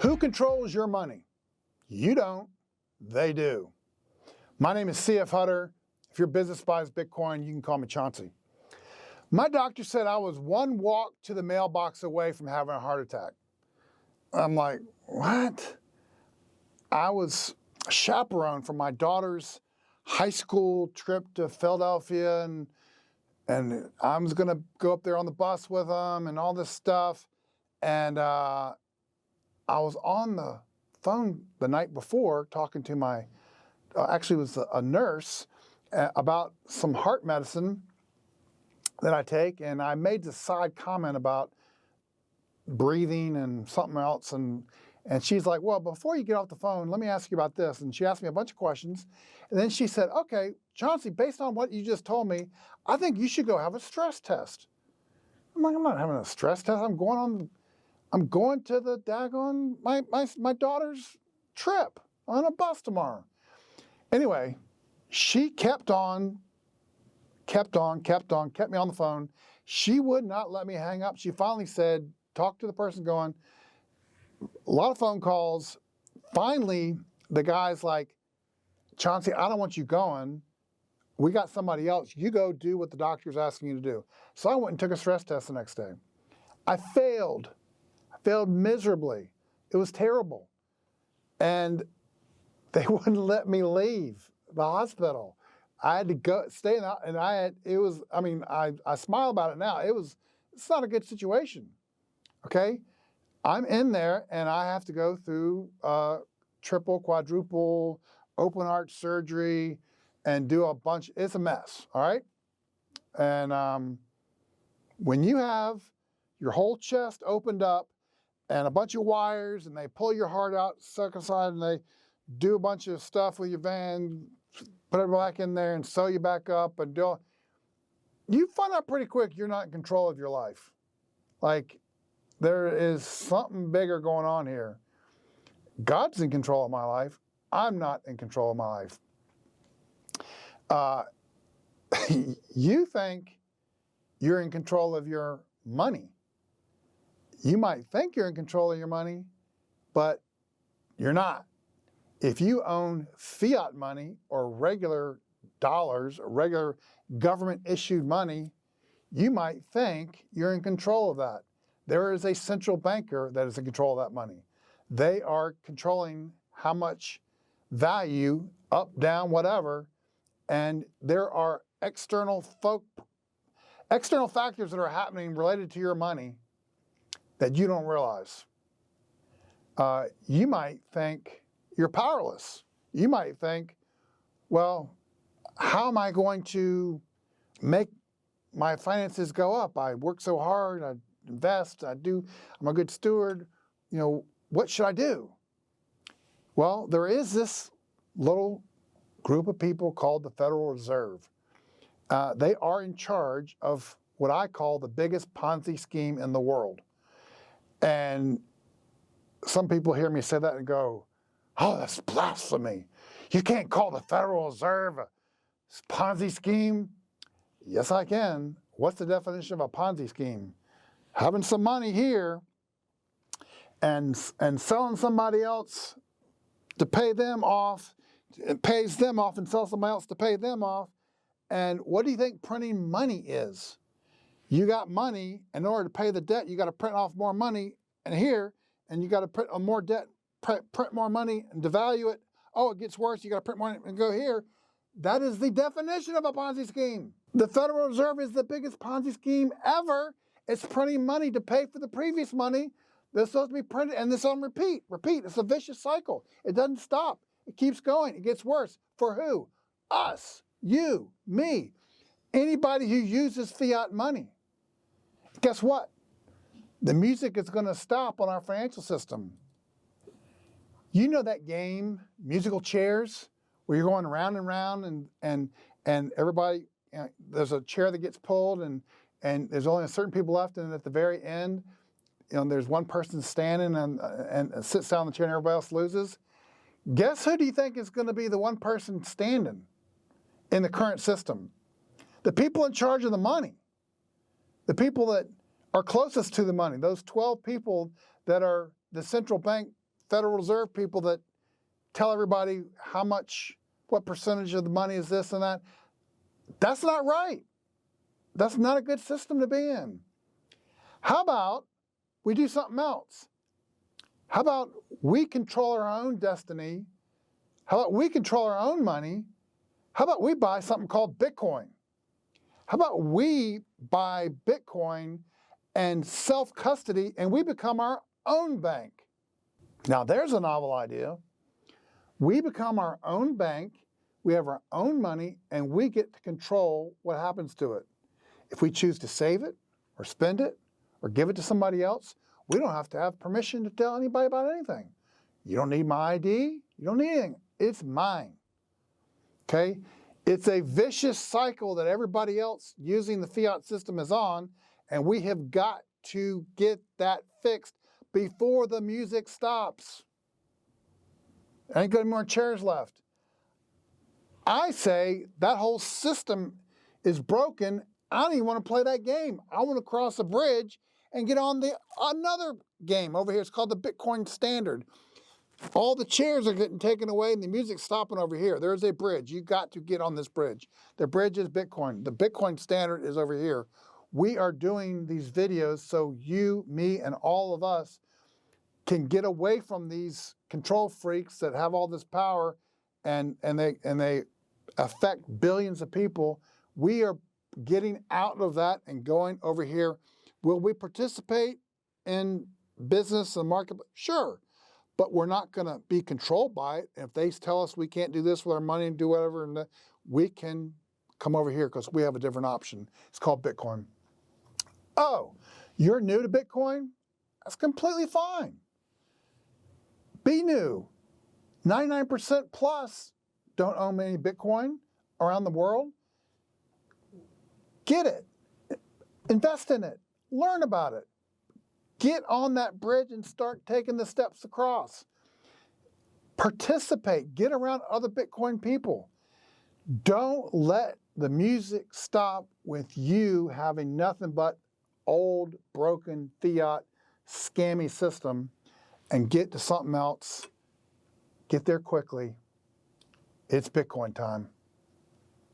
Who controls your money? You don't, they do. My name is CF Hutter. If your business buys Bitcoin, you can call me Chauncey. My doctor said I was one walk to the mailbox away from having a heart attack. I'm like, what? I was a chaperone for my daughter's high school trip to Philadelphia, and I was going to go up there on the bus with them and all this stuff. And I was on the phone the night before talking to my, actually it was a nurse, about some heart medicine that I take. And I made this side comment about breathing and something else. And she's like, well, before you get off the phone, let me ask you about this. And she asked me a bunch of questions. And then she said, okay, Chauncey, based on what you just told me, I think you should go have a stress test. I'm like, I'm not having a stress test. I'm going to the daggone my daughter's trip on a bus tomorrow. Anyway, she kept me on the phone. She would not let me hang up. She finally said, talk to the person going, a lot of phone calls. Finally, the guy's like, Chauncey, I don't want you going. We got somebody else. You go do what the doctor's asking you to do. So I went and took a stress test the next day. I failed. I failed miserably. It was terrible. And they wouldn't let me leave the hospital. I had to go stay in, and I smile about it now. It's not a good situation. Okay? I'm in there and I have to go through triple, quadruple, open heart surgery and do a bunch. It's a mess, all right? And when you have your whole chest opened up and a bunch of wires and they pull your heart out, suck aside, and they do a bunch of stuff with your van, put it back in there and sew you back up and you find out pretty quick you're not in control of your life. Like, there is something bigger going on here. God's in control of my life. I'm not in control of my life. You think you're in control of your money. You might think you're in control of your money, but you're not. If you own fiat money or regular dollars or regular government-issued money, you might think you're in control of that. There is a central banker that is in control of that money. They are controlling how much value, up, down, whatever, and there are external factors that are happening related to your money that you don't realize. You might think you're powerless. You might think, well, how am I going to make my finances go up? I work so hard, I invest, I'm a good steward, what should I do? Well, there is this little group of people called the Federal Reserve. They are in charge of what I call the biggest Ponzi scheme in the world. And some people hear me say that and go, oh, that's blasphemy. You can't call the Federal Reserve a Ponzi scheme. Yes, I can. What's the definition of a Ponzi scheme? Having some money here and selling somebody else to pay them off, it pays them off and sells somebody else to pay them off. And what do you think printing money is? You got money, in order to pay the debt, you got to print off more money and you got to print on more debt, print more money and devalue it. Oh, it gets worse, you got to print more and go here. That is the definition of a Ponzi scheme. The Federal Reserve is the biggest Ponzi scheme ever. It's printing money to pay for the previous money that's supposed to be printed, and this on repeat. It's a vicious cycle. It doesn't stop. It keeps going. It gets worse. For who? Us, you, me, anybody who uses fiat money. Guess what? The music is going to stop on our financial system. You know that game, musical chairs, where you're going round and round and everybody, there's a chair that gets pulled and there's only a certain people left, and at the very end, there's one person standing and sits down in the chair and everybody else loses. Guess who do you think is going to be the one person standing in the current system? The people in charge of the money. The people that are closest to the money, those 12 people that are the central bank Federal Reserve people that tell everybody how much, what percentage of the money is this and that. That's not right. That's not a good system to be in. How about we do something else? How about we control our own destiny? How about we control our own money? How about we buy something called Bitcoin? How about we buy Bitcoin and self-custody and we become our own bank? Now there's a novel idea. We become our own bank, we have our own money, and we get to control what happens to it. If we choose to save it or spend it or give it to somebody else, we don't have to have permission to tell anybody about anything. You don't need my ID, you don't need anything. It's mine. Okay? It's a vicious cycle that everybody else using the fiat system is on, and we have got to get that fixed before the music stops. Ain't got any more chairs left. I say that whole system is broken. I don't even want to play that game. I want to cross a bridge and get on another game over here. It's called the Bitcoin Standard. All the chairs are getting taken away and the music's stopping over here. There's a bridge. You got to get on this bridge. The bridge is Bitcoin. The Bitcoin Standard is over here. We are doing these videos so you, me, and all of us can get away from these control freaks that have all this power and they affect billions of people. We are getting out of that and going over here. Will we participate in business and market? Sure, but we're not going to be controlled by it. If they tell us we can't do this with our money and do whatever, and we can come over here because we have a different option. It's called Bitcoin. Oh, you're new to Bitcoin? That's completely fine. Be new. 99% plus don't own any Bitcoin around the world. Get it. Invest in it. Learn about it. Get on that bridge and start taking the steps across. Participate. Get around other Bitcoin people. Don't let the music stop with you having nothing but old, broken, fiat, scammy system, and get to something else. Get there quickly. It's Bitcoin time.